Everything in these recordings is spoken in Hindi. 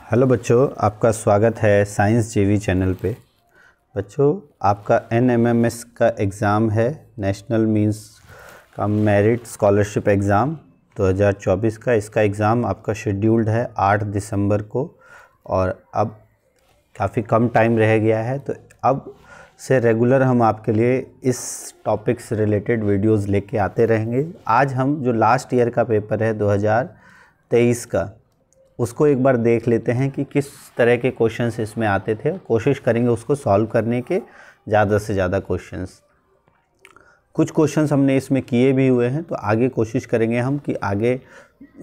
हेलो बच्चों, आपका स्वागत है साइंस जेवी चैनल पे। बच्चों, आपका NMMS का एग्ज़ाम है, नेशनल मींस का मेरिट स्कॉलरशिप एग्ज़ाम 2024 का। इसका एग्ज़ाम आपका शेड्यूल्ड है 8 दिसंबर को और अब काफ़ी कम टाइम रह गया है, तो अब से रेगुलर हम आपके लिए इस टॉपिक से रिलेटेड वीडियोस लेके आते रहेंगे। आज हम जो लास्ट ईयर का पेपर है 2023 का, उसको एक बार देख लेते हैं कि किस तरह के क्वेश्चंस इसमें आते थे। कोशिश करेंगे उसको सॉल्व करने के, ज़्यादा से ज़्यादा क्वेश्चंस। कुछ क्वेश्चंस हमने इसमें किए भी हुए हैं, तो आगे कोशिश करेंगे हम कि आगे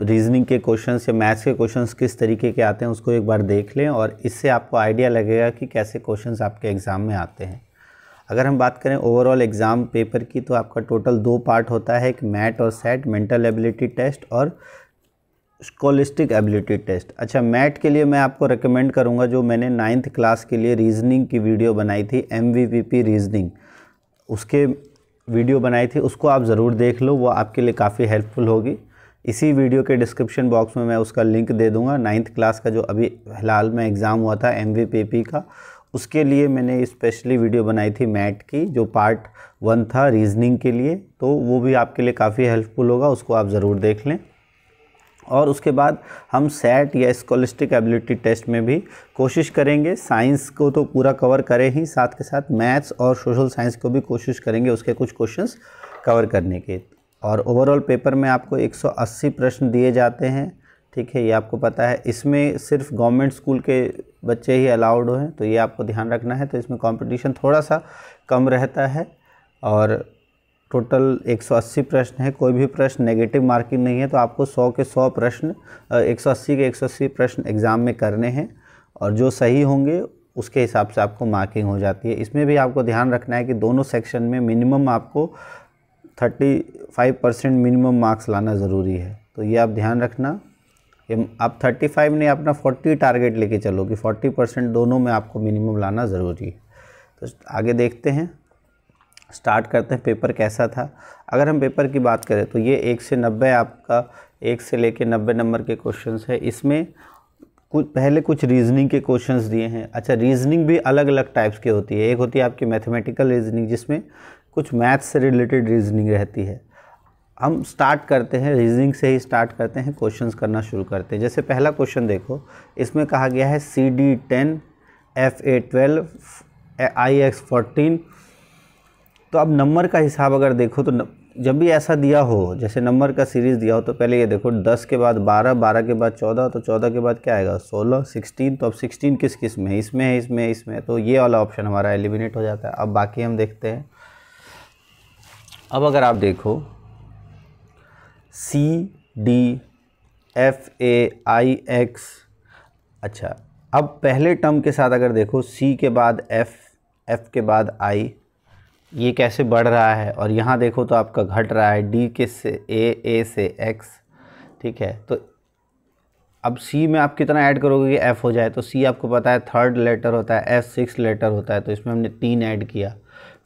रीजनिंग के क्वेश्चंस या मैथ्स के क्वेश्चंस किस तरीके के आते हैं उसको एक बार देख लें, और इससे आपको आइडिया लगेगा कि कैसे क्वेश्चंस आपके एग्ज़ाम में आते हैं। अगर हम बात करें ओवरऑल एग्ज़ाम पेपर की, तो आपका टोटल 2 पार्ट होता है, एक मैट और सेट, मेंटल एबिलिटी टेस्ट और स्कॉलिस्टिक एबिलिटी टेस्ट। अच्छा, मैट के लिए मैं आपको रेकमेंड करूंगा, जो मैंने 9th क्लास के लिए रीजनिंग की वीडियो बनाई थी, MVP रीजनिंग, उसके वीडियो बनाई थी, उसको आप ज़रूर देख लो, वो आपके लिए काफ़ी हेल्पफुल होगी। इसी वीडियो के डिस्क्रिप्शन बॉक्स में मैं उसका लिंक दे दूंगा। 9th क्लास का जो अभी फ़िलहाल में एग्ज़ाम हुआ था MVP का, उसके लिए मैंने स्पेशली वीडियो बनाई थी मैट की, जो पार्ट 1 था रीजनिंग के लिए, तो वो भी आपके लिए काफ़ी हेल्पफुल होगा, उसको आप ज़रूर देख लें। और उसके बाद हम सेट या स्कॉलिस्टिक एबिलिटी टेस्ट में भी कोशिश करेंगे, साइंस को तो पूरा कवर करें ही, साथ के साथ मैथ्स और सोशल साइंस को भी कोशिश करेंगे उसके कुछ क्वेश्चंस कवर करने के। और ओवरऑल पेपर में आपको 180 प्रश्न दिए जाते हैं, ठीक है, ये आपको पता है। इसमें सिर्फ गवर्नमेंट स्कूल के बच्चे ही अलाउड हैं, तो ये आपको ध्यान रखना है। तो इसमें कॉम्पिटिशन थोड़ा सा कम रहता है और टोटल 180 प्रश्न है। कोई भी प्रश्न नेगेटिव मार्किंग नहीं है, तो आपको 100 के 100 प्रश्न 180 के 180 प्रश्न एग्ज़ाम में करने हैं, और जो सही होंगे उसके हिसाब से आपको मार्किंग हो जाती है। इसमें भी आपको ध्यान रखना है कि दोनों सेक्शन में मिनिमम आपको 35% मिनिमम मार्क्स लाना ज़रूरी है, तो ये आप ध्यान रखना। ये आप 35 नहीं, अपना 40 टारगेट लेके चलो कि 40% दोनों में आपको मिनिमम लाना ज़रूरी है। तो आगे देखते हैं, स्टार्ट करते हैं। पेपर कैसा था? अगर हम पेपर की बात करें तो ये 1 से 90 आपका 1 से लेके 90 नंबर के क्वेश्चंस है। इसमें कुछ रीजनिंग के क्वेश्चंस दिए हैं। अच्छा, रीजनिंग भी अलग अलग टाइप्स की होती है। एक होती है आपकी मैथमेटिकल रीजनिंग, जिसमें कुछ मैथ्स से रिलेटेड रीजनिंग रहती है। हम स्टार्ट करते हैं रीजनिंग से ही, स्टार्ट करते हैं, क्वेश्चंस करना शुरू करते हैं। जैसे पहला क्वेश्चन देखो, इसमें कहा गया है CD10 FA12 IX14। तो अब नंबर का हिसाब अगर देखो तो जब भी ऐसा दिया हो, जैसे नंबर का सीरीज़ दिया हो, तो पहले ये देखो 10 के बाद 12, 12 के बाद 14, तो 14 के बाद क्या आएगा 16, 16। तो अब 16 किस किस में है? इसमें है, इसमें है, इसमें है, तो ये वाला ऑप्शन हमारा एलिमिनेट हो जाता है। अब बाकी हम देखते हैं। अब अगर आप देखो CDFAIX, अच्छा, अब पहले टर्म के साथ अगर देखो, C के बाद F, F के बाद I, ये कैसे बढ़ रहा है, और यहाँ देखो तो आपका घट रहा है, D के से A से X, ठीक है। तो अब C में आप कितना ऐड करोगे कि F हो जाए? तो C आपको पता है 3rd लेटर होता है, F 6th लेटर होता है, तो इसमें हमने 3 ऐड किया।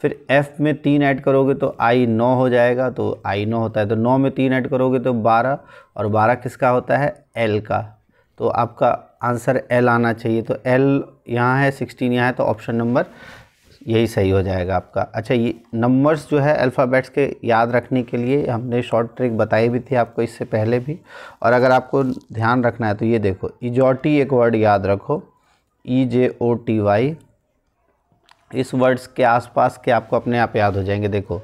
फिर F में 3 ऐड करोगे तो I 9 हो जाएगा, तो I 9 होता है, तो 9 में 3 ऐड करोगे तो 12, और 12 किसका होता है? L का। तो आपका आंसर L आना चाहिए, तो L यहाँ है, 16 यहाँ है, तो ऑप्शन नंबर यही सही हो जाएगा आपका। अच्छा, ये नंबर्स जो है अल्फ़ाबेट्स के याद रखने के लिए हमने शॉर्ट ट्रिक बताई भी थी आपको इससे पहले भी, और अगर आपको ध्यान रखना है तो ये देखो, इजोटी एक वर्ड याद रखो, EJOTY। इस वर्ड्स के आसपास के आपको अपने आप याद हो जाएंगे। देखो,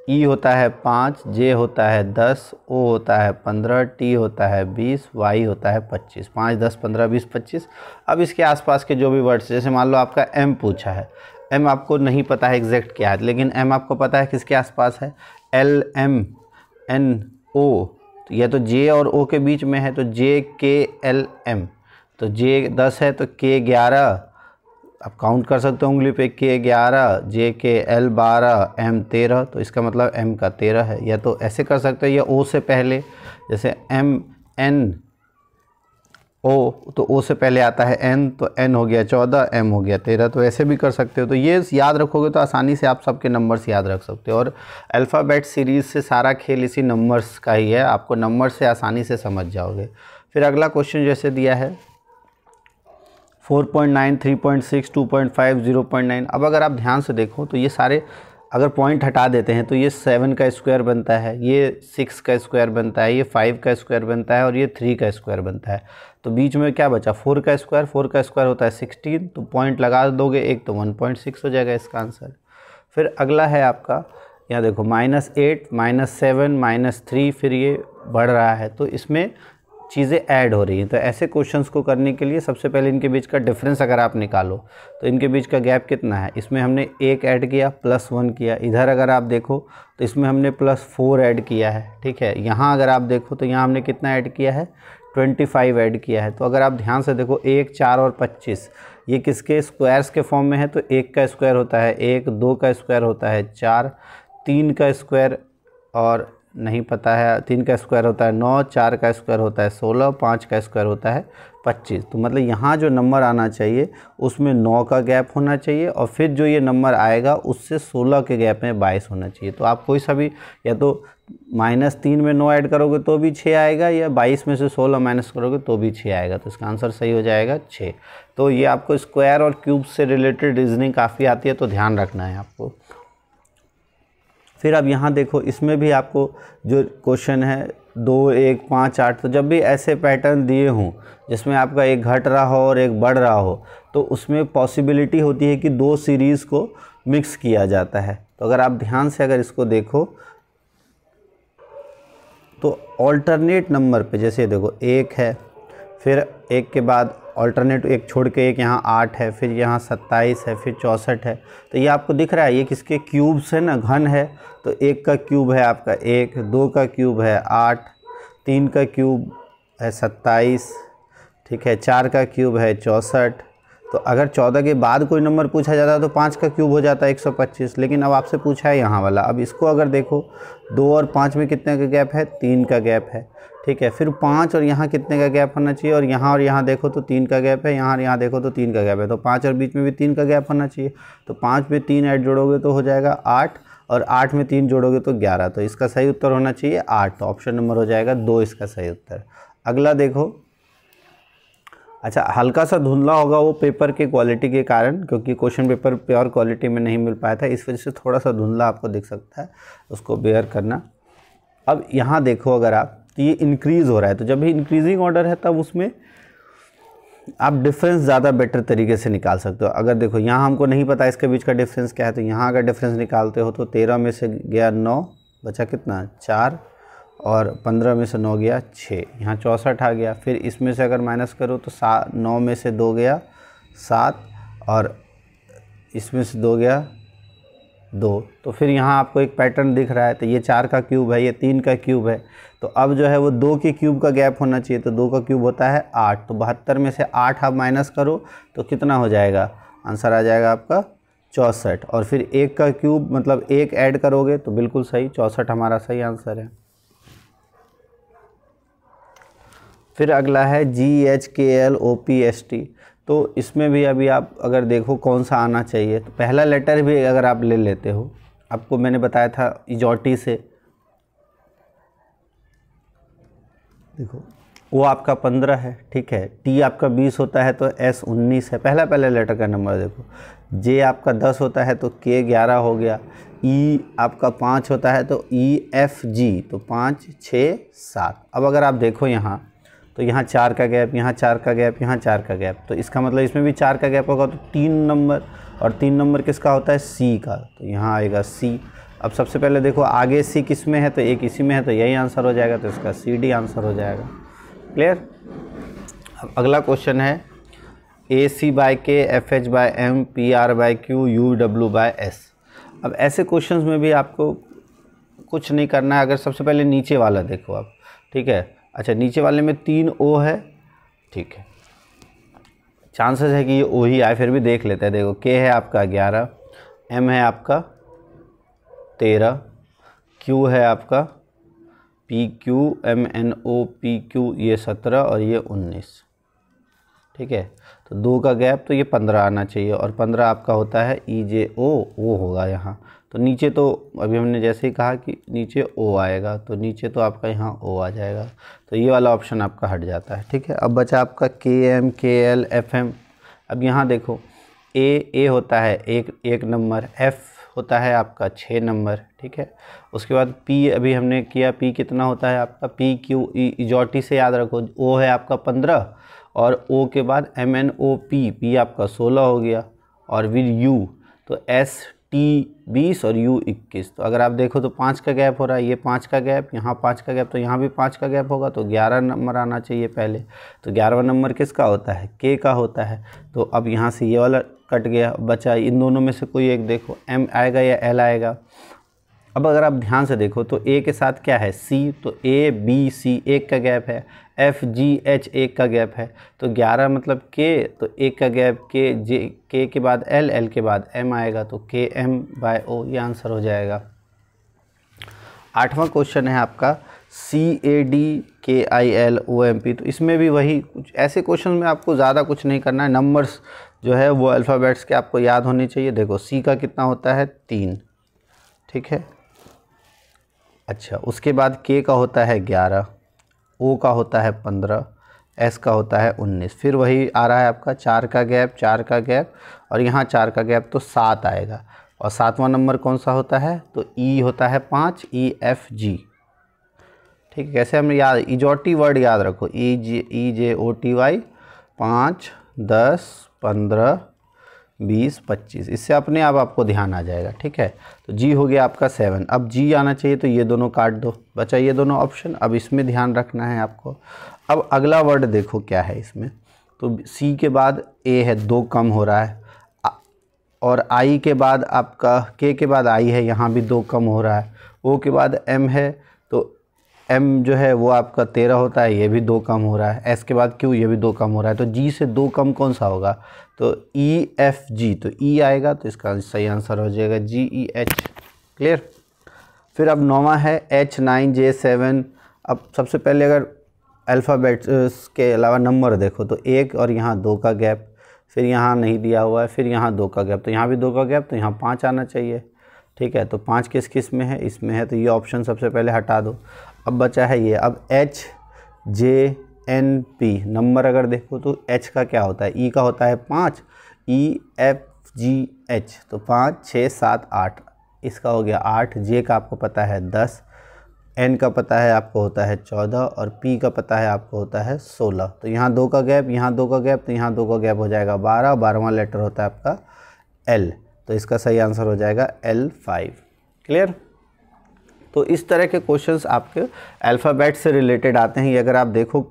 E होता है 5, J होता है 10, O होता है 15, T होता है 20, Y होता है 25। 5, 10, 15, 20, 25। अब इसके आसपास के जो भी वर्ड्स, जैसे मान लो आपका M पूछा है, M आपको नहीं पता है एग्जैक्ट क्या है, लेकिन M आपको पता है किसके आसपास है? LMNO, तो यह तो J और O के बीच में है, तो JKLM। तो J 10 है तो K 11, आप काउंट कर सकते हो उंगली पे, K 11, JKL 12, M 13, तो इसका मतलब M का 13 है। या तो ऐसे कर सकते हो, या O से पहले, जैसे MNO, तो O से पहले आता है N, तो N हो गया 14, M हो गया 13, तो ऐसे भी कर सकते हो। तो ये याद रखोगे तो आसानी से आप सबके नंबर्स याद रख सकते हो, और अल्फ़ाबेट सीरीज़ से सारा खेल इसी नंबर्स का ही है, आपको नंबर से आसानी से समझ जाओगे। फिर अगला क्वेश्चन जैसे दिया है, 4.9, 3.6, 2.5, 0.9। अब अगर आप ध्यान से देखो तो ये सारे अगर पॉइंट हटा देते हैं तो ये 7 का स्क्वायर बनता है, ये 6 का स्क्वायर बनता है, ये 5 का स्क्वायर बनता है और ये 3 का स्क्वायर बनता है। तो बीच में क्या बचा 4 का स्क्वायर, 4 का स्क्वायर होता है 16, तो पॉइंट लगा दोगे एक तो 1.6 हो जाएगा इसका आंसर। फिर अगला है आपका, यहाँ देखो -8, -7, -3, फिर ये बढ़ रहा है, तो इसमें चीज़ें ऐड हो रही हैं। तो ऐसे क्वेश्चंस को करने के लिए सबसे पहले इनके बीच का डिफरेंस अगर आप निकालो तो इनके बीच का गैप कितना है, इसमें हमने 1 ऐड किया, +1 किया। इधर अगर आप देखो तो इसमें हमने +4 ऐड किया है, ठीक है। यहाँ अगर आप देखो तो यहाँ हमने कितना ऐड किया है, 25 ऐड किया है। तो अगर आप ध्यान से देखो 1, 4 और 25 ये किसके स्क्वायर्स के फॉर्म में है, तो 1 का स्क्वायर होता है 1, 2 का स्क्वायर होता है 4, 3 का स्क्वायर और नहीं पता है, 3 का स्क्वायर होता है 9, 4 का स्क्वायर होता है 16, 5 का स्क्वायर होता है 25। तो मतलब यहाँ जो नंबर आना चाहिए उसमें 9 का गैप होना चाहिए और फिर जो ये नंबर आएगा उससे 16 के गैप में 22 होना चाहिए। तो आप कोई सा भी, या तो -3 में 9 ऐड करोगे तो भी 6 आएगा, या 22 में से 16 माइनस करोगे तो भी 6 आएगा। तो इसका आंसर सही हो जाएगा 6। तो ये आपको स्क्वायर और क्यूब से रिलेटेड रीजनिंग काफ़ी आती है, तो ध्यान रखना है आपको। फिर अब यहाँ देखो, इसमें भी आपको जो क्वेश्चन है 2, 1, 5, 8, तो जब भी ऐसे पैटर्न दिए हों जिसमें आपका एक घट रहा हो और एक बढ़ रहा हो तो उसमें पॉसिबिलिटी होती है कि 2 सीरीज़ को मिक्स किया जाता है। तो अगर आप ध्यान से अगर इसको देखो तो ऑल्टरनेट नंबर पे, जैसे देखो 1 है, फिर 1 के बाद ऑल्टरनेट 1 छोड़ के एक यहाँ 8 है, फिर यहाँ 27 है, फिर 64 है। तो ये आपको दिख रहा है ये किसके क्यूब्स है ना, घन है। तो 1 का क्यूब है आपका 1, 2 का क्यूब है 8, 3 का क्यूब है 27, ठीक है, 4 का क्यूब है 64। तो अगर 14 के बाद कोई नंबर पूछा जाता है तो 5 का क्यूब हो जाता है 125, लेकिन अब आपसे पूछा है यहाँ वाला। अब इसको अगर देखो 2 और 5 में कितने का गैप है, 3 का गैप है, ठीक है। फिर 5 और यहाँ कितने का गैप होना चाहिए, और यहाँ देखो तो 3 का गैप है, यहाँ और यहाँ देखो तो 3 का गैप है। तो 5 और बीच में भी 3 का गैप होना चाहिए। तो 5 में 3 ऐड जोड़ोगे तो हो जाएगा 8, और 8 में 3 जोड़ोगे तो 11। तो इसका सही उत्तर होना चाहिए 8। तो ऑप्शन नंबर हो जाएगा 2 इसका सही उत्तर। अगला देखो, अच्छा हल्का सा धुंधला होगा वो पेपर के क्वालिटी के कारण, क्योंकि क्वेश्चन पेपर प्योर क्वालिटी में नहीं मिल पाया था, इस वजह से थोड़ा सा धुंधला आपको दिख सकता है, उसको बेयर करना। अब यहाँ देखो अगर आप, तो ये इंक्रीज़ हो रहा है, तो जब भी इंक्रीजिंग ऑर्डर है तब उसमें आप डिफरेंस ज़्यादा बेटर तरीके से निकाल सकते हो। अगर देखो यहाँ हमको नहीं पता इसके बीच का डिफरेंस क्या है, तो यहाँ अगर डिफरेंस निकालते हो तो 13 में से गया 9, बचा कितना 4, और 15 में से 9 गया 6, यहाँ 64 आ गया। फिर इसमें से अगर माइनस करो तो 9 में से 2 गया 7, और इसमें से 2 गया 2। तो फिर यहाँ आपको एक पैटर्न दिख रहा है, तो ये 4 का क्यूब है, ये 3 का क्यूब है। तो अब जो है वो 2 के क्यूब का गैप होना चाहिए, तो 2 का क्यूब होता है 8। तो 72 में से 8 आप माइनस करो तो कितना हो जाएगा, आंसर आ जाएगा आपका 64। और फिर 1 का क्यूब मतलब 1 ऐड करोगे तो बिल्कुल सही, 64 हमारा सही आंसर है। फिर अगला है GHKLOPST। तो इसमें भी अभी आप अगर देखो कौन सा आना चाहिए, तो पहला लेटर भी अगर आप ले लेते हो, आपको मैंने बताया था इजोटी से, देखो वो आपका 15 है, ठीक है। T आपका 20 होता है तो S 19 है, पहला लेटर का नंबर देखो। J आपका 10 होता है तो K 11 हो गया। E आपका 5 होता है तो EFG, तो 5, 6, 7। अब अगर आप देखो यहाँ, तो यहाँ 4 का गैप, यहाँ 4 का गैप, यहाँ 4 का गैप, तो इसका मतलब इसमें भी 4 का गैप होगा। तो 3 नंबर, और 3 नंबर किसका होता है, C का, तो यहाँ आएगा C। अब सबसे पहले देखो आगे C किस में है, तो एक इसी में है, तो यही आंसर हो जाएगा, तो इसका CD आंसर हो जाएगा। क्लियर। अब अगला क्वेश्चन है AC/K, FH/M, PR/Q, UW/S। अब ऐसे क्वेश्चंस में भी आपको कुछ नहीं करना है। अगर सबसे पहले नीचे वाला देखो आप, ठीक है। अच्छा नीचे वाले में 3 O है, ठीक है, चांसेस है कि ये O ही आए, फिर भी देख लेते हैं। देखो K है आपका 11, M है आपका 13, Q है आपका PQMNOPQ ये 17 और ये 19, ठीक है। तो 2 का गैप, तो ये 15 आना चाहिए, और 15 आपका होता है EJO, O होगा यहाँ। तो नीचे तो अभी हमने जैसे ही कहा कि नीचे O आएगा, तो नीचे तो आपका यहाँ O आ जाएगा, तो ये वाला ऑप्शन आपका हट जाता है, ठीक है। अब बचा आपका KM, KL, FM। अब यहाँ देखो ए होता है एक नंबर, एफ होता है आपका 6 नंबर, ठीक है। उसके बाद पी अभी हमने किया, पी कितना होता है आपका, पी क्यू ई इजॉटी से याद रखो, ओ है आपका 15 और ओ के बाद M N O P, P आपका 16 हो गया और फिर यू तो एस टी 20 और यू 21। तो अगर आप देखो तो 5 का गैप हो रहा है, ये 5 का गैप, यहाँ 5 का गैप, तो यहाँ भी 5 का गैप होगा, तो 11 नंबर आना चाहिए पहले। तो 11वां नंबर किसका होता है, के का होता है। तो अब यहाँ से ये वाला कट गया, बचा इन दोनों में से कोई एक, देखो एम आएगा या एल आएगा। अब अगर आप ध्यान से देखो तो ए के साथ क्या है, सी, तो ए बी सी एक का गैप है, एफ जी एच एक का गैप है, तो 11 मतलब के, तो एक का गैप के, जे के के बाद एल, एल के बाद एम आएगा, तो के एम बाय ओ, ये आंसर हो जाएगा। 8वां क्वेश्चन है आपका सी A D K I L O M P. तो इसमें भी वही कुछ ऐसे क्वेश्चन में आपको ज़्यादा कुछ नहीं करना है, नंबर्स जो है वो अल्फ़ाबेट्स के आपको याद होने चाहिए। देखो सी का कितना होता है 3, ठीक है। अच्छा, उसके बाद के का होता है 11, ओ का होता है 15, एस का होता है 19, फिर वही आ रहा है आपका 4 का गैप, 4 का गैप और यहाँ 4 का गैप, तो 7 आएगा। और 7वां नंबर कौन सा होता है, तो ई होता है 5, ई एफ जी, ठीक है। कैसे हम याद, इजॉटी वर्ड याद रखो, ई जे ओ टी वाई, 5 10 15 20 25, इससे अपने आप आपको ध्यान आ जाएगा, ठीक है। तो जी हो गया आपका 7। अब जी आना चाहिए, तो ये दोनों काट दो, बचा ये दोनों ऑप्शन। अब इसमें ध्यान रखना है आपको। अब अगला वर्ड देखो क्या है इसमें, तो सी के बाद ए है, 2 कम हो रहा है, और आई के बाद आपका के बाद आई है, यहाँ भी 2 कम हो रहा है, ओ के बाद एम है, तो एम जो है वो आपका 13 होता है, ये भी 2 कम हो रहा है, एस के बाद क्यू, ये भी 2 कम हो रहा है, तो जी से 2 कम कौन सा होगा, तो ई एफ जी, तो ई आएगा, तो इसका सही आंसर हो जाएगा जी ई एच। क्लियर। फिर अब 9वां है एच 9 जे 7। अब सबसे पहले अगर अल्फ़ाबेट्स के अलावा नंबर देखो तो 1 और यहाँ 2 का गैप, फिर यहाँ नहीं दिया हुआ है, फिर यहाँ 2 का गैप, तो यहाँ भी 2 का गैप, तो यहाँ 5 आना चाहिए, ठीक है। तो 5 किस में है, इसमें है, तो ये ऑप्शन सबसे पहले हटा दो। अब बचा है ये, अब H J N P number अगर देखो तो एच का क्या होता है, ई का होता है 5, ई एफ जी एच, तो 5 6 7 8, इसका हो गया 8, जे का आपको पता है 10, एन का पता है आपको होता है 14 और पी का पता है आपको होता है 16। तो यहाँ 2 का गैप, यहाँ 2 का गैप, तो यहाँ 2 का गैप हो जाएगा 12, 12वां लेटर होता है आपका एल, तो इसका सही आंसर हो जाएगा L5। क्लियर। तो इस तरह के क्वेश्चंस आपके अल्फ़ाबेट से रिलेटेड आते हैं। ये अगर आप देखो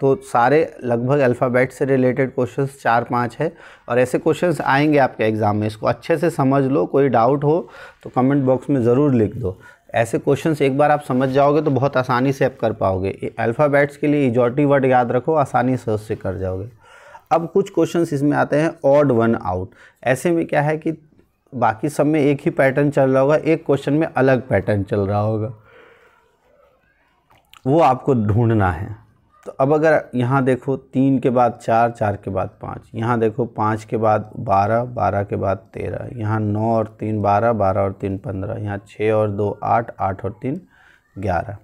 तो सारे लगभग अल्फ़ाबेट से रिलेटेड क्वेश्चंस 4-5 है और ऐसे क्वेश्चंस आएंगे आपके एग्ज़ाम में। इसको अच्छे से समझ लो, कोई डाउट हो तो कमेंट बॉक्स में ज़रूर लिख दो। ऐसे क्वेश्चंस एक बार आप समझ जाओगे तो बहुत आसानी से आप कर पाओगे। अल्फ़ाबेट्स के लिए इजॉटी वर्ड याद रखो, आसानी से उससे कर जाओगे। अब कुछ क्वेश्चंस इसमें आते हैं ऑड वन आउट। ऐसे में क्या है कि बाकी सब में एक ही पैटर्न चल रहा होगा, एक क्वेश्चन में अलग पैटर्न चल रहा होगा, वो आपको ढूंढना है। तो अब अगर यहाँ देखो 3 के बाद 4, 4 के बाद 5, यहाँ देखो 5 के बाद 12, 12 के बाद 13, यहाँ 9 और 3 12, 12 और 3 15, यहाँ 6 और 2 8, 8 और 3 11।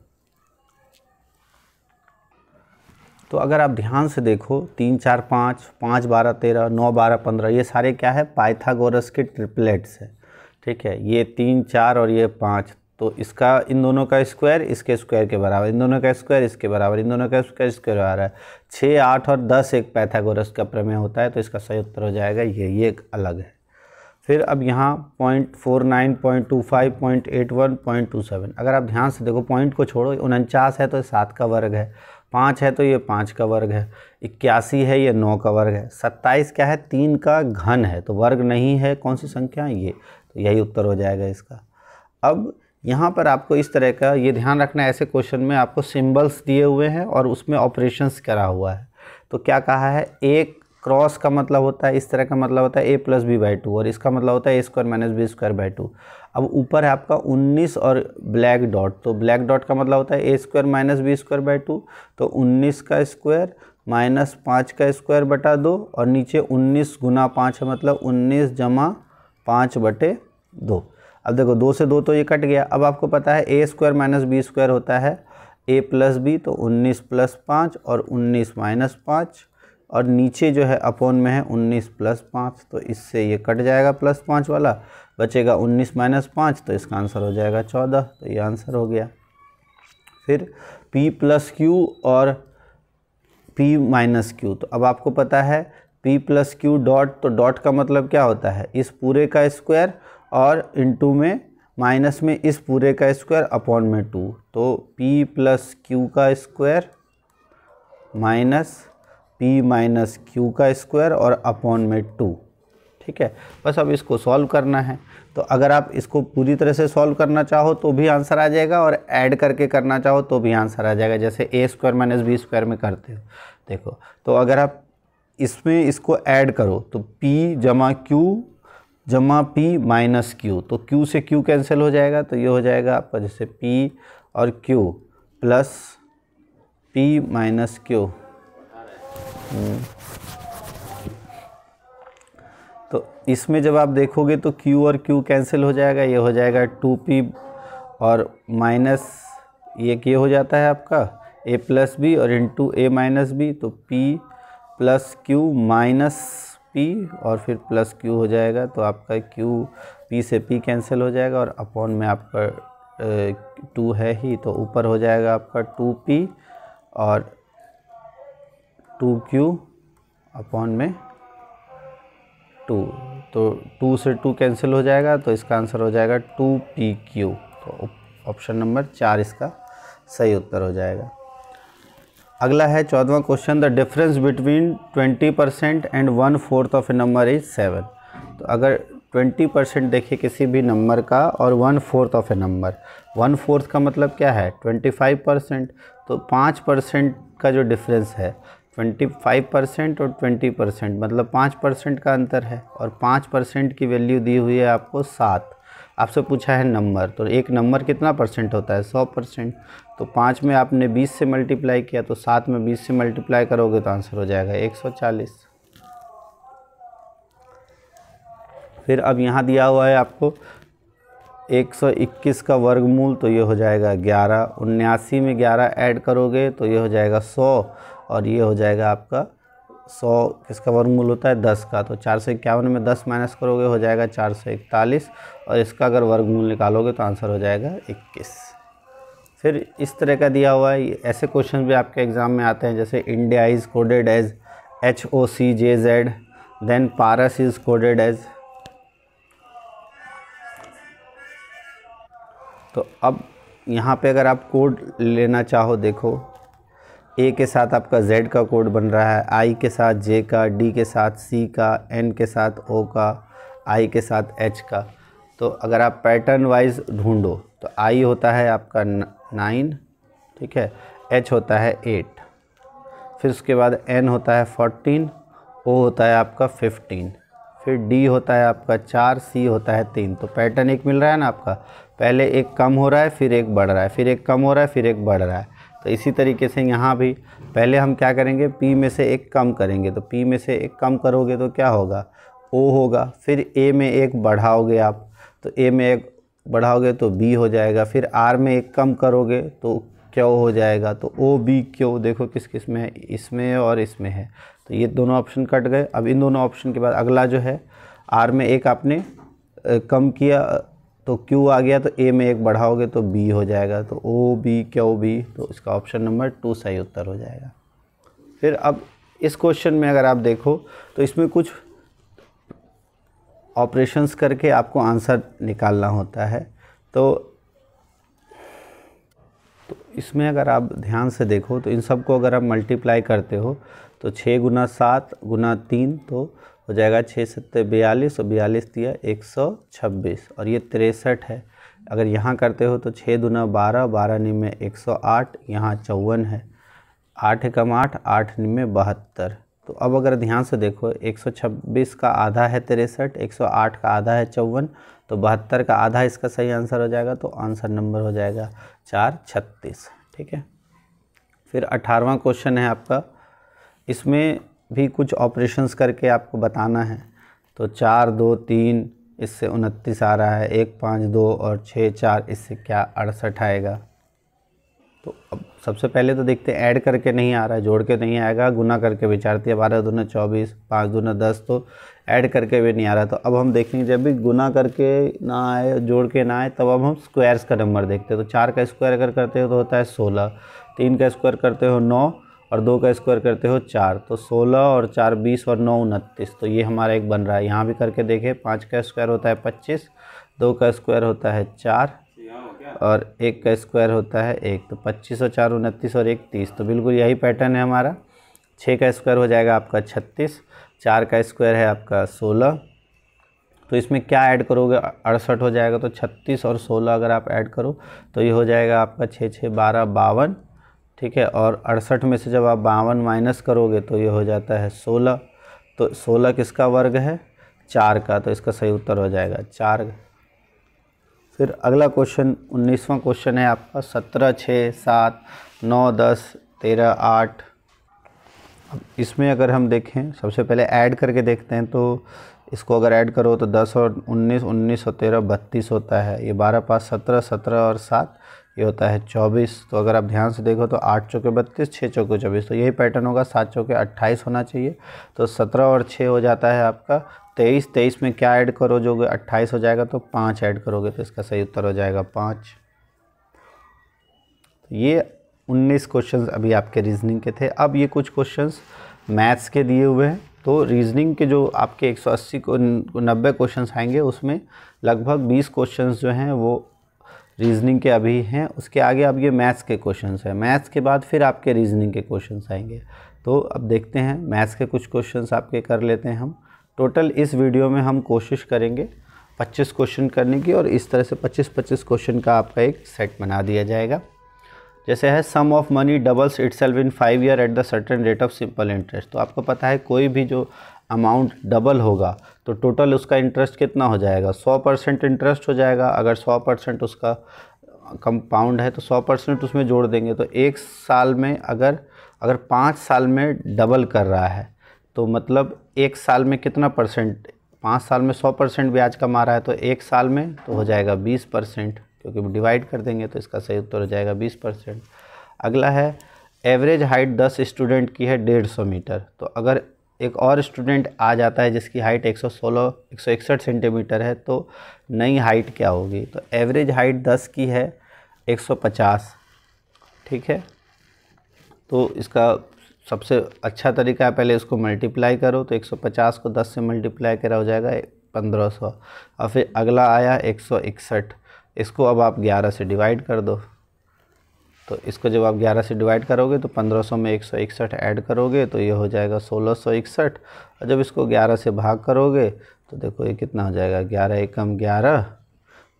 तो अगर आप ध्यान से देखो 3 4 5, 5 12 13, 9 12 15, ये सारे क्या है, पाइथागोरस के ट्रिपलेट्स है, ठीक है। ये 3 4 और ये 5, तो इसका इन दोनों का स्क्वायर इसके स्क्वायर के बराबर, इन दोनों का स्क्वायर इसके बराबर, इन दोनों का स्क्वायर इसके बराबर है। 6 8 और 10 एक पाइथागोरस का प्रमेय होता है, तो इसका सही उत्तर हो जाएगा ये एक अलग है। फिर अब यहाँ 0.49, 0.25, 0.81, 0.27, अगर आप ध्यान से देखो पॉइंट को छोड़ो, 49 है तो 7 का वर्ग है, 5 है तो ये 5 का वर्ग है, 81 है ये 9 का वर्ग है, 27 क्या है 3 का घन है, तो वर्ग नहीं है, कौन सी संख्या है ये, तो यही उत्तर हो जाएगा इसका। अब यहाँ पर आपको इस तरह का ये ध्यान रखना है, ऐसे क्वेश्चन में आपको सिंबल्स दिए हुए हैं और उसमें ऑपरेशंस करा हुआ है। तो क्या कहा है, एक क्रॉस का मतलब होता है, इस तरह का मतलब होता है a + b/2 और इसका मतलब होता है a² - b² 2। अब ऊपर है आपका 19 और ब्लैक डॉट, तो ब्लैक डॉट का मतलब होता है a² - b² 2, तो 19 का स्क्वायर माइनस 5 का स्क्वायर बटा 2 और नीचे 19 गुना 5 है, मतलब 19 जमा 5/2। अब देखो 2 से 2 तो ये कट गया। अब आपको पता है a² - b² होता है a + b, तो 19 + 5 और 19 - 5 और नीचे जो है अपॉन में है 19 प्लस 5, तो इससे ये कट जाएगा प्लस 5 वाला, बचेगा 19 माइनस 5, तो इसका आंसर हो जाएगा 14। तो ये आंसर हो गया। फिर p प्लस क्यू और p माइनस क्यू, तो अब आपको पता है p प्लस क्यू डॉट, तो डॉट का मतलब क्या होता है, इस पूरे का स्क्वायर और इनटू में माइनस में इस पूरे का स्क्वायर अपॉन में 2, तो p प्लस क्यू का square minus p minus Q का स्क्वायर और अपॉन में 2। ठीक है, बस अब इसको सॉल्व करना है। तो अगर आप इसको पूरी तरह से सॉल्व करना चाहो तो भी आंसर आ जाएगा, और ऐड करके करना चाहो तो भी आंसर आ जाएगा, जैसे a square minus b square में करते हो। देखो, तो अगर आप इसमें इसको ऐड करो तो p जमा q जमा p माइनस q, तो q से q कैंसिल हो जाएगा, तो ये हो जाएगा आपका जैसे p और q plus p minus q। तो इसमें जब आप देखोगे तो q और q कैंसिल हो जाएगा, ये हो जाएगा 2p और माइनस ये हो जाता है आपका a प्लस बी और इंटू a माइनस बी, तो p plus q minus p और फिर प्लस q हो जाएगा। तो आपका q p से p कैंसिल हो जाएगा और अपॉन में आपका 2 है ही, तो ऊपर हो जाएगा आपका 2p और 2q अपॉन में 2, तो 2 से 2 कैंसिल हो जाएगा, तो इसका आंसर हो जाएगा 2pq। तो ऑप्शन नंबर 4 इसका सही उत्तर हो जाएगा। अगला है 14वां question, the difference between 20% and 1/4 of a number is 7। तो अगर 20% देखिए किसी भी नंबर का और 1/4 ऑफ ए नंबर, 1/4 का मतलब क्या है 25%, तो 5% का जो डिफरेंस है 25% और 20%, मतलब 5% का अंतर है, और 5% की वैल्यू दी हुई है आपको 7। आपसे पूछा है नंबर, तो एक नंबर कितना परसेंट होता है 100%, तो 5 में आपने 20 से मल्टीप्लाई किया, तो 7 में 20 से मल्टीप्लाई करोगे तो आंसर हो जाएगा 140। फिर अब यहाँ दिया हुआ है आपको 121 का वर्गमूल, तो ये हो जाएगा 11, 79 में 11 ऐड करोगे तो ये हो जाएगा 100, और ये हो जाएगा आपका 100 किसका वर्गमूल होता है 10 का, तो 451 में 10 माइनस करोगे हो जाएगा 441, और इसका अगर वर्गमूल निकालोगे तो आंसर हो जाएगा 21। फिर इस तरह का दिया हुआ है, ऐसे क्वेश्चन भी आपके एग्ज़ाम में आते हैं, जैसे India is coded as HOCJZ, then Paras is coded as. तो अब यहाँ पे अगर आप कोड लेना चाहो, देखो A के साथ आपका Z का कोड बन रहा है, I के साथ J का, D के साथ C का, N के साथ O का, I के साथ H का। तो अगर आप पैटर्न वाइज ढूंढो तो I होता है आपका 9, ठीक है, H होता है 8, फिर उसके बाद N होता है 14, O होता है आपका 15, फिर D होता है आपका 4, C होता है 3। तो पैटर्न एक मिल रहा है ना आपका, पहले एक कम हो रहा है फिर एक बढ़ रहा है, फिर एक कम हो रहा है फिर एक बढ़ रहा है। तो इसी तरीके से यहाँ भी पहले हम क्या करेंगे, P में से एक कम करेंगे, तो P में से एक कम करोगे तो क्या होगा O होगा, फिर A में एक बढ़ाओगे आप, तो A में एक बढ़ाओगे तो B हो जाएगा, फिर R में एक कम करोगे तो Q हो जाएगा, तो O B Q देखो किस किस में है, इसमें और इसमें है, तो ये दोनों ऑप्शन कट गए। अब इन दोनों ऑप्शन के बाद अगला जो है R में एक आपने कम किया तो Q आ गया, तो A में एक बढ़ाओगे तो B हो जाएगा, तो O B Q B, तो इसका ऑप्शन नंबर 2 सही उत्तर हो जाएगा। फिर अब इस क्वेश्चन में अगर आप देखो तो इसमें कुछ ऑपरेशंस करके आपको आंसर निकालना होता है। तो इसमें अगर आप ध्यान से देखो तो इन सब को अगर आप मल्टीप्लाई करते हो तो 6 गुना 7 गुना 3 तो हो जाएगा 6 7 42, और 42 दिया 126, और ये 63 है। अगर यहाँ करते हो तो 6 दूना 12, 12 निमे 108, यहाँ 54 है, 8 एकम 8, 8 निमे 72। तो अब अगर ध्यान से देखो 126 का आधा है 63, 108 का आधा है 54, तो 72 का आधा इसका सही आंसर हो जाएगा, तो आंसर नंबर हो जाएगा 436। ठीक है। फिर 18वां क्वेश्चन है आपका, इसमें भी कुछ ऑपरेशंस करके आपको बताना है। तो 4 2 3 इससे 29 आ रहा है, 1 5 2 और 6 4 इससे क्या 68 आएगा। तो अब सबसे पहले तो देखते हैं, ऐड करके नहीं आ रहा है, जोड़ के नहीं आएगा, गुना करके विचारती है। 12 दूना 24, 5 दूना 10, तो ऐड करके भी नहीं आ रहा। तो अब हम देखेंगे जब भी गुना करके ना आए, जोड़ के ना आए, तब अब हम स्क्वायर्स का नंबर देखते हैं। तो 4 का स्क्वायर अगर करते हो तो होता है 16, 3 का स्क्वायर करते हो 9 और 2 का स्क्वायर करते हो 4, तो 16 और 4 20 और 9 29। तो ये हमारा एक बन रहा है। यहाँ भी करके देखें, 5 का स्क्वायर होता है 25, 2 का स्क्वायर होता है 4 और 1 का स्क्वायर होता है 1। तो 25 और 4 29 और 1 30। तो बिल्कुल यही पैटर्न है हमारा। 6 का स्क्वायर हो जाएगा आपका 36, 4 का स्क्वायर है आपका 16। तो इसमें क्या ऐड करोगे, 68 हो जाएगा। तो 36 और 16 अगर आप ऐड करो तो ये हो जाएगा आपका 6 6 12 52, ठीक है। और 68 में से जब आप 52 माइनस करोगे तो ये हो जाता है 16। तो 16 किसका वर्ग है, 4 का। तो इसका सही उत्तर हो जाएगा 4। फिर अगला क्वेश्चन 19वां क्वेश्चन है आपका 17 6 7 9 10 13 8। अब इसमें अगर हम देखें, सबसे पहले ऐड करके देखते हैं। तो इसको अगर ऐड करो तो 10 और 19, 19 और 13 32 होता है। ये 12 5 17, 17 और 7 ये होता है 24। तो अगर आप ध्यान से देखो तो 8 चौके 32, 6 चौके 24। तो यही पैटर्न होगा, 7 चौके 28 होना चाहिए। तो 17 और 6 हो जाता है आपका 23। 23 में क्या ऐड करो जो 28 हो जाएगा, तो 5 ऐड करोगे तो इसका सही उत्तर हो जाएगा 5। ये 19 क्वेश्चंस अभी आपके रीजनिंग के थे। अब ये कुछ क्वेश्चंस मैथ्स के दिए हुए हैं। तो रीजनिंग के जो आपके 180 को 90 क्वेश्चंस आएंगे, उसमें लगभग 20 क्वेश्चंस जो हैं वो रीजनिंग के अभी हैं। उसके आगे अब ये मैथ्स के क्वेश्चंस हैं। मैथ्स के बाद फिर आपके रीजनिंग के क्वेश्चंस आएंगे। तो अब देखते हैं, मैथ्स के कुछ क्वेश्चंस आपके कर लेते हैं हम। टोटल इस वीडियो में हम कोशिश करेंगे 25 क्वेश्चन करने की, और इस तरह से 25-25 क्वेश्चन का आपका एक सेट बना दिया जाएगा। जैसे है, sum of money doubles itself in 5 year at the certain rate of simple interest. तो आपको पता है कोई भी जो अमाउंट डबल होगा तो टोटल उसका इंटरेस्ट कितना हो जाएगा, 100% इंटरेस्ट हो जाएगा। अगर 100% उसका कंपाउंड है तो 100% उसमें जोड़ देंगे। तो एक साल में अगर 5 साल में डबल कर रहा है तो मतलब एक साल में कितना परसेंट, 5 साल में 100% ब्याज कमा रहा है तो एक साल में तो हो जाएगा 20%, क्योंकि डिवाइड कर देंगे तो इसका सही उत्तर हो जाएगा 20%। अगला है, एवरेज हाइट 10 स्टूडेंट की है 150 मीटर। तो अगर एक और स्टूडेंट आ जाता है जिसकी हाइट 161 सेंटीमीटर है, तो नई हाइट क्या होगी। तो एवरेज हाइट 10 की है 150, ठीक है। तो इसका सबसे अच्छा तरीका है, पहले इसको मल्टीप्लाई करो। तो 150 को 10 से मल्टीप्लाई करा हो जाएगा 1500। और फिर अगला आया 161, इसको अब आप 11 से डिवाइड कर दो। तो इसको जब आप 11 से डिवाइड करोगे तो 1500 में 161 ऐड करोगे तो ये हो जाएगा 1661। और जब इसको 11 से भाग करोगे तो देखो ये कितना हो जाएगा, 11 एकम 11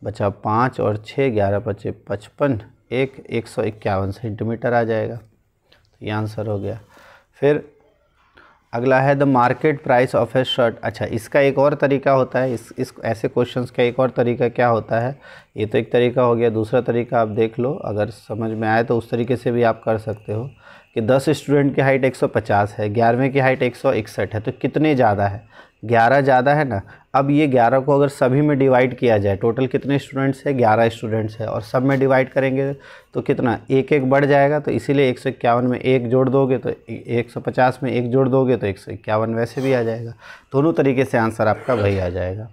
बचा 5 और 6, 11 पचे 55, 151 सेंटीमीटर आ जाएगा। तो ये आंसर हो गया। फिर अगला है, the market price of A shirt. अच्छा, इसका एक और तरीका होता है, इस ऐसे क्वेश्चंस का एक और तरीका क्या होता है। ये तो एक तरीका हो गया, दूसरा तरीका आप देख लो, अगर समझ में आए तो उस तरीके से भी आप कर सकते हो कि 10 स्टूडेंट की हाइट 150 है, 11वें की हाइट 161 है, तो कितने ज़्यादा है, 11 ज़्यादा है ना। अब ये 11 को अगर सभी में डिवाइड किया जाए, टोटल कितने स्टूडेंट्स है, 11 स्टूडेंट्स है, और सब में डिवाइड करेंगे तो कितना, एक एक बढ़ जाएगा। तो इसीलिए 151 में 1 जोड़ दोगे तो 150 में 1 जोड़ दोगे तो 151 वैसे भी आ जाएगा। दोनों तरीके से आंसर आपका वही आ जाएगा।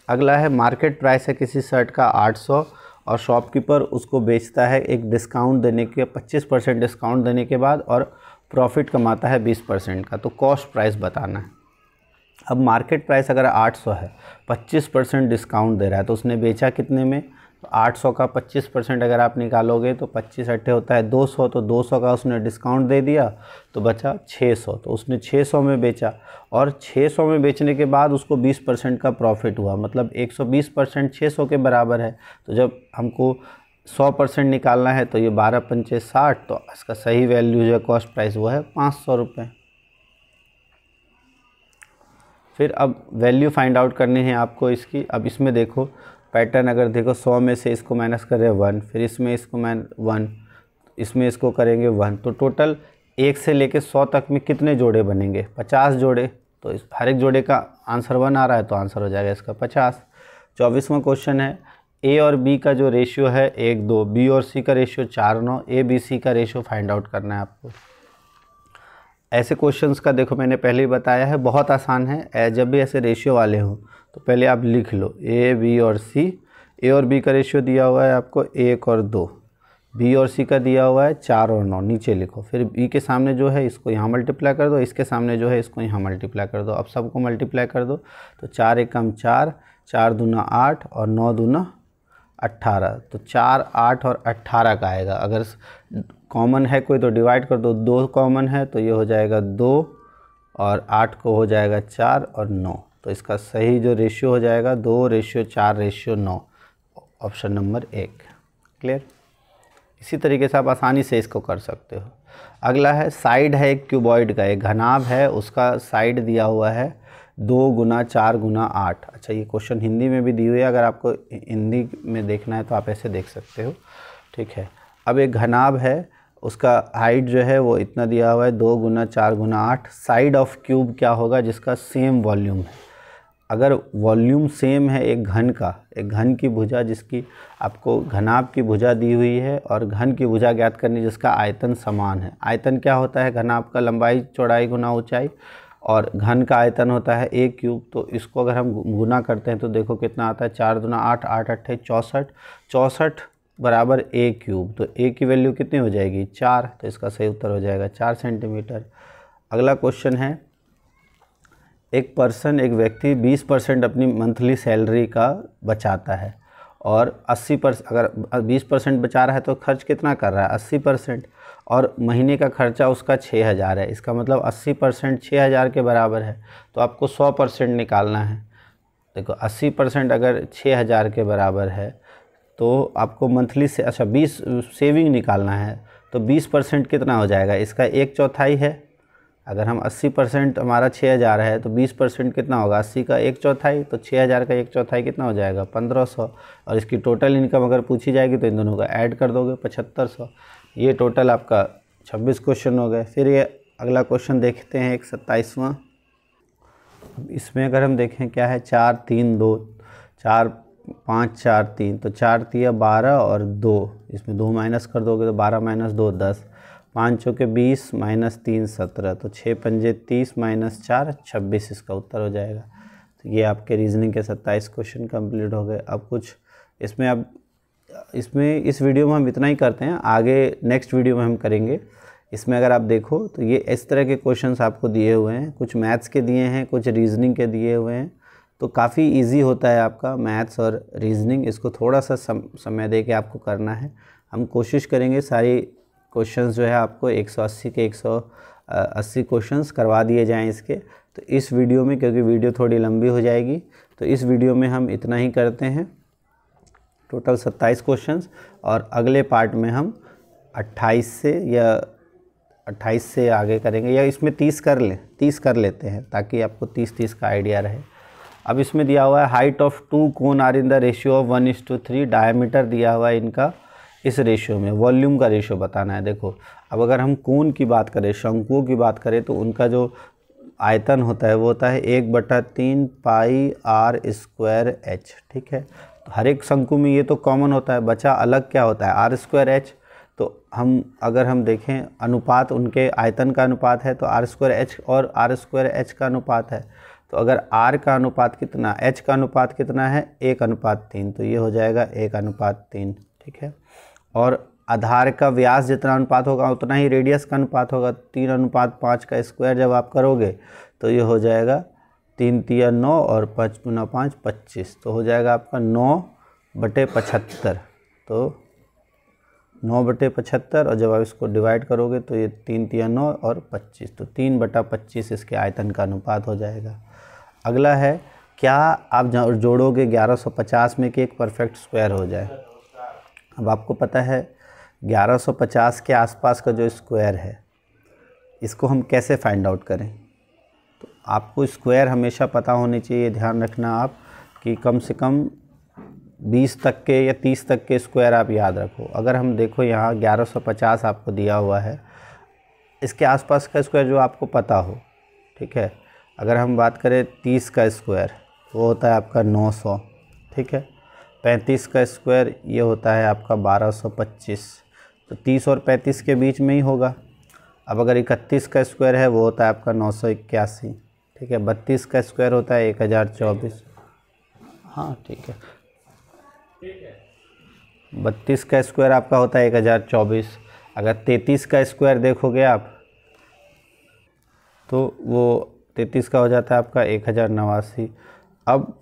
अगला है, मार्केट प्राइस है किसी शर्ट का 800 और शॉपकीपर उसको बेचता है एक डिस्काउंट देने के 25% डिस्काउंट देने के बाद, और प्रॉफिट कमाता है 20% का। तो कॉस्ट प्राइस बताना है। अब मार्केट प्राइस अगर 800 है, 25% डिस्काउंट दे रहा है, तो उसने बेचा कितने में, तो 800 का 25% अगर आप निकालोगे तो 25 अट्ठे होता है 200। तो 200 का उसने डिस्काउंट दे दिया तो बचा 600। तो उसने 600 में बेचा, और 600 में बेचने के बाद उसको 20% का प्रॉफिट हुआ, मतलब 120% 600 के बराबर है। तो जब हमको 100% निकालना है तो ये 12 पंचे 60, तो इसका सही वैल्यू जो है कॉस्ट प्राइस वो है 500 रुपये। फिर अब वैल्यू फाइंड आउट करनी है आपको इसकी। अब इसमें देखो पैटर्न, अगर देखो 100 में से इसको माइनस करें 1, फिर इसमें इसको 1, इसमें इसको करेंगे 1, तो टोटल 1 से लेके 100 तक में कितने जोड़े बनेंगे, 50 जोड़े। तो इस हर एक जोड़े का आंसर 1 आ रहा है तो आंसर हो जाएगा इसका 50। 24वां क्वेश्चन है, ए और बी का जो रेशियो है 1:2, बी और सी का रेशियो 4:9, ए बी सी का रेशियो फाइंड आउट करना है आपको। ऐसे क्वेश्चंस का देखो मैंने पहले ही बताया है, बहुत आसान है। जब भी ऐसे रेशियो वाले हों तो पहले आप लिख लो ए बी और सी। ए और बी का रेशियो दिया हुआ है आपको 1 और 2, बी और सी का दिया हुआ है 4 और 9, नीचे लिखो। फिर बी के सामने जो है इसको यहाँ मल्टीप्लाई कर दो, इसके सामने जो है इसको यहाँ मल्टीप्लाई कर दो। अब सबको मल्टीप्लाई कर दो तो 4 एकम 4, 4 दूना 8 और 9 दूना 18। तो 4, 8 और 18 का आएगा। अगर कॉमन है कोई तो डिवाइड कर दो, 2 कॉमन है तो ये हो जाएगा 2 और 8 को हो जाएगा 4 और 9। तो इसका सही जो रेशियो हो जाएगा 2:4:9, ऑप्शन नंबर 1। क्लियर। इसी तरीके से आप आसानी से इसको कर सकते हो। अगला है साइड है एक क्यूबॉइड का, एक घनाभ है, उसका साइड दिया हुआ है 2 गुना 4 गुना 8। अच्छा, ये क्वेश्चन हिंदी में भी दी हुई है, अगर आपको हिंदी में देखना है तो आप ऐसे देख सकते हो। ठीक है। अब एक घनाभ है, उसका हाइट जो है वो इतना दिया हुआ है 2 गुना 4 गुना 8। साइड ऑफ क्यूब क्या होगा? जिसका सेम वॉल्यूम है। अगर वॉल्यूम सेम है एक घन का, एक घन की भुजा जिसकी आपको घनाभ की भुजा दी हुई है और घन की भुजा ज्ञात करनी जिसका आयतन समान है। आयतन क्या होता है? घनाभ का लंबाई चौड़ाई गुना ऊंचाई, और घन का आयतन होता है a क्यूब। तो इसको अगर हम गुना करते हैं तो देखो कितना आता है, 4 दूना 8, 8 8 64, 64 बराबर a क्यूब। तो a की वैल्यू कितनी हो जाएगी? 4। तो इसका सही उत्तर हो जाएगा 4 सेंटीमीटर। अगला क्वेश्चन है, एक व्यक्ति 20% अपनी मंथली सैलरी का बचाता है और 80%, अगर 20% बचा रहा है तो खर्च कितना कर रहा है? 80%। और महीने का खर्चा उसका 6000 है। इसका मतलब 80% 6000 के बराबर है। तो आपको 100% निकालना है। देखो 80% अगर 6000 के बराबर है तो आपको मंथली से 20 सेविंग निकालना है। तो 20% कितना हो जाएगा? इसका 1/4 है। अगर हम 80% हमारा 6000 है तो 20% कितना होगा? 80 का 1/4। तो 6000 का 1/4 कितना हो जाएगा? 1500। और इसकी टोटल इनकम अगर पूछी जाएगी तो इन दोनों का ऐड कर दोगे, 7500। ये टोटल आपका 26 क्वेश्चन हो गए। फिर ये अगला क्वेश्चन देखते हैं, एक 27वां। इसमें अगर हम देखें क्या है, 4 3 2 4 5 4 3, तो 4 तिया 12 और 2, इसमें 2 माइनस कर दोगे तो 12 - 2 10, 5 चौके 20 - 3 17, तो 6 पंजे 30 - 4 26, इसका उत्तर हो जाएगा। तो ये आपके रीजनिंग के 27 क्वेश्चन कंप्लीट हो गए। अब कुछ इसमें अब इस वीडियो में हम इतना ही करते हैं, आगे नेक्स्ट वीडियो में हम करेंगे। इसमें अगर आप देखो तो ये इस तरह के क्वेश्चंस आपको दिए हुए हैं, कुछ मैथ्स के दिए हैं, कुछ रीजनिंग के दिए हुए हैं। तो काफ़ी इजी होता है आपका मैथ्स और रीजनिंग। इसको थोड़ा सा समय दे के आपको करना है। हम कोशिश करेंगे सारी क्वेश्चंस जो है आपको 180 के 180 क्वेश्चंस करवा दिए जाएं इसके। तो इस वीडियो में, क्योंकि वीडियो थोड़ी लंबी हो जाएगी, तो इस वीडियो में हम इतना ही करते हैं। टोटल 27 क्वेश्चंस, और अगले पार्ट में हम 28 से आगे करेंगे, या इसमें 30 कर लेते हैं ताकि आपको 30 का आइडिया रहे। अब इसमें दिया हुआ है height of 2 cones are in the ratio of 1:3, diameter दिया हुआ है इनका इस रेशियो में, वॉल्यूम का रेशियो बताना है। देखो अब अगर हम कोन की बात करें, शंकुओं की बात करें, तो उनका जो आयतन होता है वो होता है 1/3 पाई r² h। ठीक है। तो हर एक शंकु में ये तो कॉमन होता है, बचा अलग क्या होता है? r² h। तो अगर हम देखें अनुपात, उनके आयतन का अनुपात है तो r² h और r² h का अनुपात है। तो अगर r का अनुपात कितना, h का अनुपात कितना है? 1:3। तो ये हो जाएगा 1:3। ठीक है। और आधार का व्यास जितना अनुपात होगा उतना ही रेडियस का अनुपात होगा। 3:5 का स्क्वायर जब आप करोगे तो ये हो जाएगा 3 तिया 9 और 5 गुना 5 25। तो हो जाएगा आपका 9/75। तो 9/75, और जब आप इसको डिवाइड करोगे तो ये 3 तिया 9 और 25, तो 3/25 इसके आयतन का अनुपात हो जाएगा। अगला है, क्या आप जोड़ोगे 1150 में कि एक परफेक्ट स्क्वायर हो जाए? अब आपको पता है 1150 के आसपास का जो स्क्वायर है, इसको हम कैसे फाइंड आउट करें? तो आपको स्क्वायर हमेशा पता होने चाहिए, ध्यान रखना आप कि कम से कम 20 तक के या 30 तक के स्क्वायर आप याद रखो। अगर हम देखो यहाँ 1150 आपको दिया हुआ है, इसके आसपास का स्क्वायर जो आपको पता हो। ठीक है। अगर हम बात करें 30 का स्क्वायर, वो होता है आपका 900। ठीक है। 35 का स्क्वायर ये होता है आपका 1225, तो 30 और 35 के बीच में ही होगा। अब अगर 31 का स्क्वायर है वो होता है आपका 981, ठीक है। 32 का स्क्वायर होता है 1024, हाँ ठीक है। 32 का स्क्वायर आपका होता है 1024। अगर 33 का स्क्वायर देखोगे आप तो वो 33 का हो जाता है आपका 1089। अब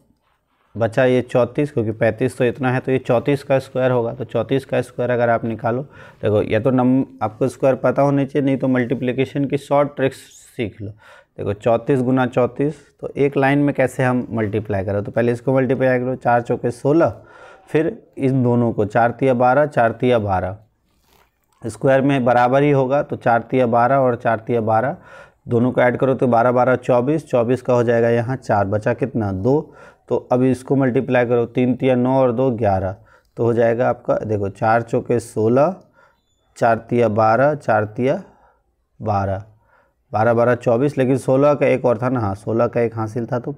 बचा ये 34, क्योंकि 35 तो इतना है तो ये 34 का स्क्वायर होगा। तो 34 का स्क्वायर अगर आप निकालो, देखो या तो आपको स्क्वायर पता होने चाहिए, नहीं तो मल्टीप्लिकेशन की शॉर्ट ट्रिक्स सीख लो। देखो 34 गुना 34, तो एक लाइन में कैसे हम मल्टीप्लाई करें, तो पहले इसको मल्टीप्लाई करो, 4 चौके 16, फिर इन दोनों को 4 तिया 12, 4 तिया 12, स्क्वायर में बराबर ही होगा, तो 4 तिया 12 और 4 तिया 12 दोनों को ऐड करो तो 12 12 24, 24 का हो जाएगा यहाँ 4, बचा कितना 2। तो अब इसको मल्टीप्लाई करो, 3 तिया 9 और 2 11, तो हो जाएगा आपका, देखो 4 चौके 16, 4 तिया 12, 4 तिया 12, 12 12 24, लेकिन 16 का एक और था ना, हाँ 16 का एक हासिल था तो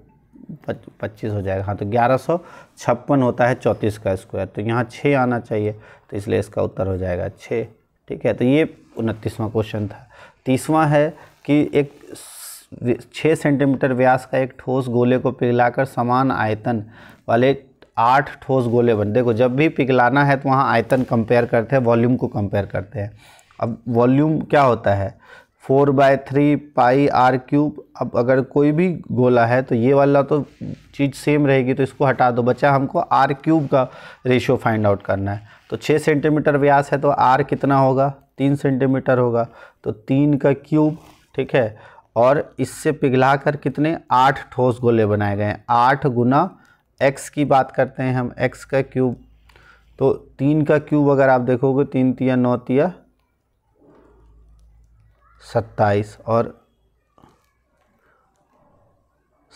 25 हो जाएगा, हाँ तो 1156 होता है 34 का स्क्वायर। तो यहाँ 6 आना चाहिए, तो इसलिए इसका उत्तर हो जाएगा 6, ठीक है। तो ये 29वां क्वेश्चन था। 30वां है कि एक 6 सेंटीमीटर व्यास का एक ठोस गोले को पिघलाकर समान आयतन वाले 8 ठोस गोले बन। देखो जब भी पिघलाना है तो वहाँ आयतन कंपेयर करते हैं, वॉल्यूम को कंपेयर करते हैं। अब वॉल्यूम क्या होता है 4/3 पाई r क्यूब। अब अगर कोई भी गोला है तो ये वाला तो चीज़ सेम रहेगी, तो इसको हटा दो, बचा हमको r क्यूब का रेशियो फाइंड आउट करना है। तो 6 सेंटीमीटर व्यास है तो r कितना होगा 3 सेंटीमीटर होगा, तो 3 का क्यूब, ठीक है। और इससे पिघला कर कितने 8 ठोस गोले बनाए गए हैं। 8 गुना x की बात करते हैं हम, x का क्यूब, तो 3 का क्यूब अगर आप देखोगे 3 तिया 9 तिया 27 और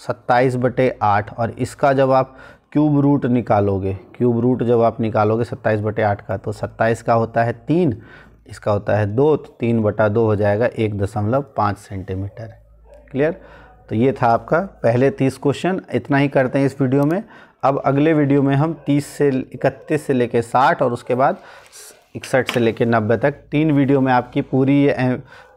27/8, और इसका जब आप क्यूब रूट निकालोगे, क्यूब रूट जब आप निकालोगे 27/8 का, तो 27 का होता है 3, इसका होता है 2, तो 3/2 हो जाएगा 1.5 सेंटीमीटर। क्लियर। तो ये था आपका पहले 30 क्वेश्चन। इतना ही करते हैं इस वीडियो में। अब अगले वीडियो में हम 31 से लेके 60 और उसके बाद 61 से लेके 90 तक 3 वीडियो में आपकी पूरी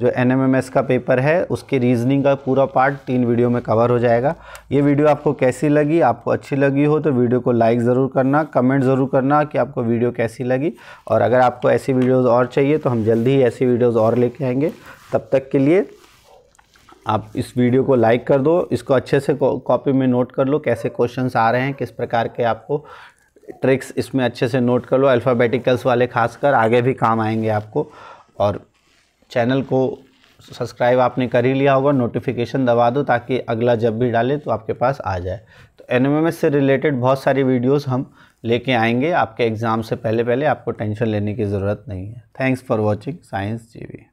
जो NMMS का पेपर है उसके रीजनिंग का पूरा पार्ट 3 वीडियो में कवर हो जाएगा। ये वीडियो आपको कैसी लगी, आपको अच्छी लगी हो तो वीडियो को लाइक ज़रूर करना, कमेंट ज़रूर करना कि आपको वीडियो कैसी लगी। और अगर आपको ऐसी वीडियोज़ और चाहिए तो हम जल्दी ही ऐसी वीडियोज़ और लेके आएंगे। तब तक के लिए आप इस वीडियो को लाइक कर दो, इसको अच्छे से कॉपी में नोट कर लो, कैसे क्वेश्चंस आ रहे हैं, किस प्रकार के आपको ट्रिक्स इसमें अच्छे से नोट कर लो। अल्फ़ाबेटिकल्स वाले खासकर आगे भी काम आएंगे आपको। और चैनल को सब्सक्राइब आपने कर ही लिया होगा, नोटिफिकेशन दबा दो ताकि अगला जब भी डाले तो आपके पास आ जाए। तो NMMS से रिलेटेड बहुत सारी वीडियोस हम लेके आएंगे आपके एग्ज़ाम से पहले। आपको टेंशन लेने की ज़रूरत नहीं है। थैंक्स फॉर वॉचिंग साइंस जीवी।